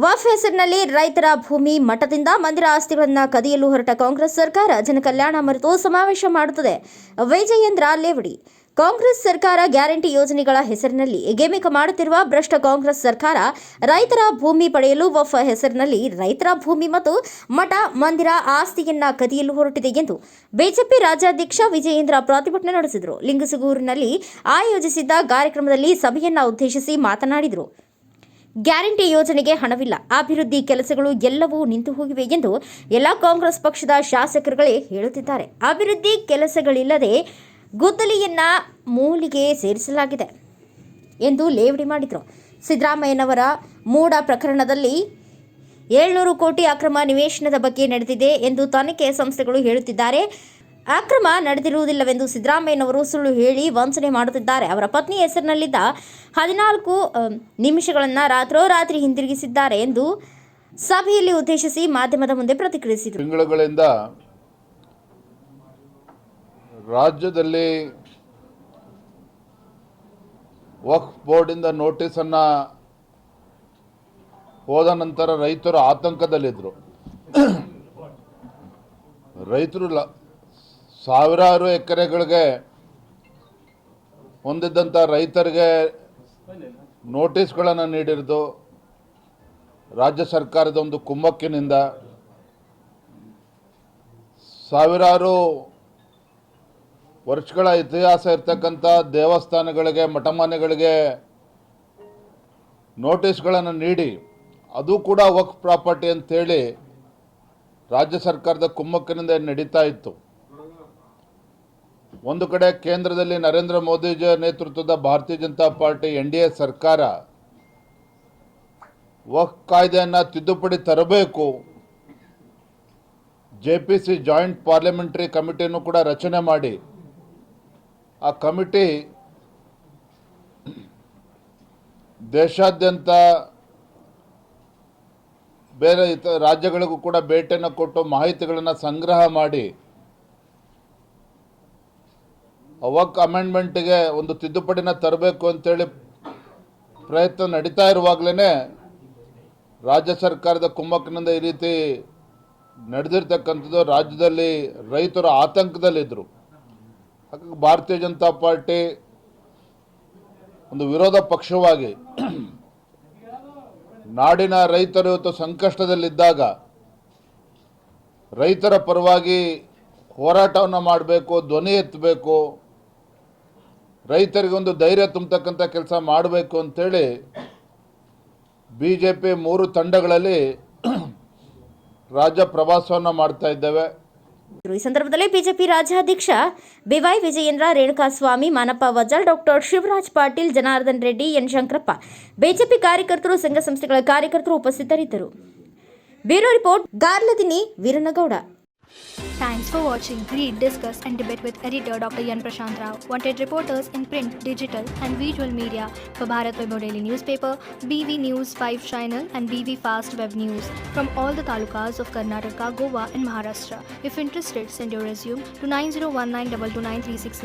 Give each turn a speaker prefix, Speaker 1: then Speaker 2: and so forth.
Speaker 1: ವಫ್ ಹೆಸರಿನಲ್ಲಿ ರೈತರ ಭೂಮಿ ಮಠದಿಂದ ಮಂದಿರ ಆಸ್ತಿಗಳನ್ನು ಕದಿಯಲು ಹೊರಟ ಕಾಂಗ್ರೆಸ್ ಸರ್ಕಾರ ಜನಕಲ್ಯಾಣ ಮರೆತು ಸಮಾವೇಶ ಮಾಡುತ್ತದೆ. ವಿಜಯೇಂದ್ರ ಲೇವಡಿ. ಕಾಂಗ್ರೆಸ್ ಸರ್ಕಾರ ಗ್ಯಾರಂಟಿ ಯೋಜನೆಗಳ ಹೆಸರಿನಲ್ಲಿ ಗಿಮಿಕ್ ಮಾಡುತ್ತಿರುವ ಭ್ರಷ್ಟ ಕಾಂಗ್ರೆಸ್ ಸರ್ಕಾರ ರೈತರ ಭೂಮಿ ಪಡೆಯಲು ವಫ್ ಹೆಸರಿನಲ್ಲಿ ರೈತರ ಭೂಮಿ ಮತ್ತು ಮಠ ಮಂದಿರ ಆಸ್ತಿಯನ್ನ ಕದಿಯಲು ಹೊರಟಿದೆ ಎಂದು ಬಿಜೆಪಿ ರಾಜ್ಯಾಧ್ಯಕ್ಷ ವಿಜಯೇಂದ್ರ ಪ್ರತಿಭಟನೆ ನಡೆಸಿದರು. ಲಿಂಗಸಗೂರಿನಲ್ಲಿ ಆಯೋಜಿಸಿದ್ದ ಕಾರ್ಯಕ್ರಮದಲ್ಲಿ ಸಭೆಯನ್ನ ಉದ್ದೇಶಿಸಿ ಮಾತನಾಡಿದರು. ಗ್ಯಾರಂಟಿ ಯೋಜನೆಗೆ ಹಣವಿಲ್ಲ, ಅಭಿವೃದ್ಧಿ ಕೆಲಸಗಳು ಎಲ್ಲವೂ ನಿಂತು ಹೋಗಿವೆ ಎಂದು ಎಲ್ಲ ಕಾಂಗ್ರೆಸ್ ಪಕ್ಷದ ಶಾಸಕರುಗಳೇ ಹೇಳುತ್ತಿದ್ದಾರೆ. ಅಭಿವೃದ್ಧಿ ಕೆಲಸಗಳಿಲ್ಲದೆ ಗುದ್ದಲಿಯನ್ನ ಮೂಲಿಗೆ ಸೇರಿಸಲಾಗಿದೆ ಎಂದು ಲೇವಡಿ ಮಾಡಿದರು. ಸಿದ್ದರಾಮಯ್ಯನವರ ಮೂಡ ಪ್ರಕರಣದಲ್ಲಿ 700 ಕೋಟಿ ಅಕ್ರಮ ನಿವೇಶನದ ಬಗ್ಗೆ ನಡೆದಿದೆ ಎಂದು ತನಿಖೆ ಸಂಸ್ಥೆಗಳು ಹೇಳುತ್ತಿದ್ದಾರೆ. ಅಕ್ರಮ ನಡೆದಿರುವುದಿಲ್ಲವೆಂದು ಸಿದ್ದರಾಮಯ್ಯನವರು ಸುಳ್ಳು ಹೇಳಿ ವಂಚನೆ ಮಾಡುತ್ತಿದ್ದಾರೆ. ಅವರ ಪತ್ನಿ ಹೆಸರಿನಲ್ಲಿದ್ದ 14 ನಿಮಿಷಗಳನ್ನು ರಾತ್ರೋರಾತ್ರಿ ಹಿಂದಿರುಗಿಸಿದ್ದಾರೆ ಎಂದು ಸಭೆಯಲ್ಲಿ ಉದ್ದೇಶಿಸಿ ಮಾಧ್ಯಮದ ಮುಂದೆ ಪ್ರತಿಕ್ರಿಯಿಸಿದರು.
Speaker 2: ತಿಂಗಳುಗಳಿಂದ ರಾಜ್ಯದಲ್ಲಿ ವಕ್ಫ್ ಬೋರ್ಡಿಂದ ನೋಟಿಸನ್ನು ಹೋದ ನಂತರ ರೈತರು ಆತಂಕದಲ್ಲಿದ್ದರು. ರೈತರು ಸಾವಿರಾರು ಎಕರೆಗಳಿಗೆ ಹೊಂದಿದ್ದಂಥ ರೈತರಿಗೆ ನೋಟಿಸ್ಗಳನ್ನು ನೀಡಿರೋದು ರಾಜ್ಯ ಸರ್ಕಾರದ ಒಂದು ಕುಮ್ಮಕ್ಕಿನಿಂದ ಸಾವಿರಾರು ವರ್ಷಗಳ ಇತಿಹಾಸ ಇರ್ತಕ್ಕಂಥ ದೇವಸ್ಥಾನಗಳಿಗೆ ಮಠಮಾನ್ಯಗಳಿಗೆ ನೋಟಿಸ್ಗಳನ್ನು ನೀಡಿ ಅದು ಕೂಡ ವಕ್ಫ್ ಪ್ರಾಪರ್ಟಿ ಅಂತೇಳಿ ರಾಜ್ಯ ಸರ್ಕಾರದ ಕುಮ್ಮಕ್ಕಿನಿಂದ ನಡೀತಾ ಇತ್ತು. ಒಂದು ಕಡೆ ಕೇಂದ್ರದಲ್ಲಿ ನರೇಂದ್ರ ಮೋದಿಜಿ ನೇತೃತ್ವದ ಭಾರತೀಯ ಜನತಾ ಪಾರ್ಟಿ NDA ಸರ್ಕಾರ ವಕ್ಫ್ ಕಾಯ್ದೆಯನ್ನು ತಿದ್ದುಪಡಿ ತರಬೇಕು, JPC ಜಾಯಿಂಟ್ ಪಾರ್ಲಿಮೆಂಟರಿ ಕಮಿಟಿಯನ್ನು ಕೂಡ ರಚನೆ ಮಾಡಿ ಆ ಕಮಿಟಿ ದೇಶಾದ್ಯಂತ ಬೇರೆ ರಾಜ್ಯಗಳಿಗೂ ಕೂಡ ಭೇಟಿಯನ್ನು ಕೊಟ್ಟು ಮಾಹಿತಿಗಳನ್ನು ಸಂಗ್ರಹ ಮಾಡಿ ವಕ್ಫ್ ಅಮೆಂಡ್ಮೆಂಟ್ಗೆ ಒಂದು ತಿದ್ದುಪಡಿನ ತರಬೇಕು ಅಂತೇಳಿ ಪ್ರಯತ್ನ ನಡೀತಾ ಇರುವಾಗಲೇ ರಾಜ್ಯ ಸರ್ಕಾರದ ಕುಮ್ಮಕ್ಕಿನಿಂದ ಈ ರೀತಿ ನಡೆದಿರ್ತಕ್ಕಂಥದ್ದು. ರಾಜ್ಯದಲ್ಲಿ ರೈತರು ಆತಂಕದಲ್ಲಿದ್ದರು. ಹಾಗಾಗಿ ಭಾರತೀಯ ಜನತಾ ಪಾರ್ಟಿ ಒಂದು ವಿರೋಧ ಪಕ್ಷವಾಗಿ ನಾಡಿನ ರೈತರು ಇವತ್ತು ಸಂಕಷ್ಟದಲ್ಲಿದ್ದಾಗ ರೈತರ ಪರವಾಗಿ ಹೋರಾಟವನ್ನು ಮಾಡಬೇಕು, ಧ್ವನಿ ಎತ್ತಬೇಕು, ರೈತರಿಗೆ ಒಂದು ಧೈರ್ಯ ತುಂಬತಕ್ಕಂಥ ಕೆಲಸ ಮಾಡಬೇಕು ಅಂತೇಳಿ BJP 3 ತಂಡಗಳಲ್ಲಿ ರಾಜ್ಯ ಪ್ರವಾಸವನ್ನು ಮಾಡ್ತಾ ಇದ್ದೇವೆ.
Speaker 1: ಈ ಸಂದರ್ಭದಲ್ಲಿ ಬಿಜೆಪಿ ರಾಜ್ಯಾಧ್ಯಕ್ಷ BY Vijayendra, Renukaswamy, Manappa Vajjal, doctor Shivaraj Patil, Janardhan Reddy, N Shankarappa, BJP ಕಾರ್ಯಕರ್ತರು, ಸಂಘ ಸಂಸ್ಥೆಗಳ ಕಾರ್ಯಕರ್ತರು ಉಪಸ್ಥಿತರಿದ್ದರು. Bureau report, Garladinni, Veeranagouda.
Speaker 3: Thanks for watching. Read, discuss and debate with editor Dr. Yan Prashant Rao. Wanted reporters in print, digital and visual media for Bharat Vaibhav Daily Newspaper, BV News 5 Channel and BV Fast Web News from all the talukas of Karnataka, Goa and Maharashtra. If interested, send your resume to 9019229369.